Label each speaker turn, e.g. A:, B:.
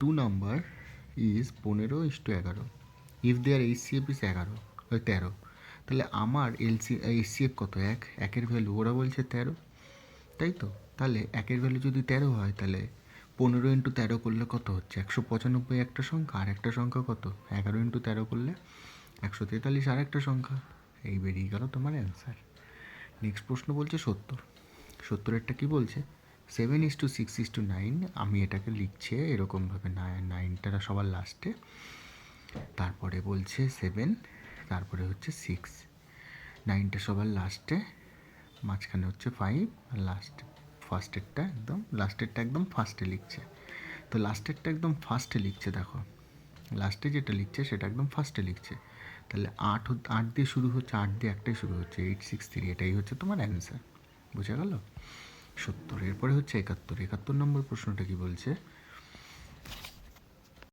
A: 2 number is 15:11 if there HCF is 13, তাহলে আমার HCF কত? একের ভ্যালু ওরা বলছে 13, তাই তো? তাহলে একের ভ্যালু যদি 13 হয় তাহলে 15 × 13 করলে কত হচ্ছে? 195 একটা সংখ্যা, আর একটা সংখ্যা কত? 11 × 13 করলে 143 আর একটা সংখ্যা। এই বেরিয়ে গেল তোমার অ্যান্সার। নেক্সট প্রশ্ন বলছে 70 কী বলছে? 7:6:9। আমি এটাকে লিখছে এরকমভাবে, 9টা সবার লাস্টে, তারপরে বলছে 7, তারপরে হচ্ছে 6, 9টা সবার লাস্টে, মাঝখানে হচ্ছে 5, আর লাস্টেরটা একদম ফার্স্টে লিখছে। তো লাস্টেরটা একদম ফার্স্টে লিখছে, দেখো লাস্টে যেটা লিখছে সেটা একদম ফার্স্টে লিখছে। তাহলে 8 দিয়ে শুরু হচ্ছে, 8 দিয়ে একটাই শুরু হচ্ছে, 863। এটাই হচ্ছে তোমার অ্যান্সার। বুঝে গেল? 70। এরপরে হচ্ছে 71 নম্বর প্রশ্নটা কি বলছে?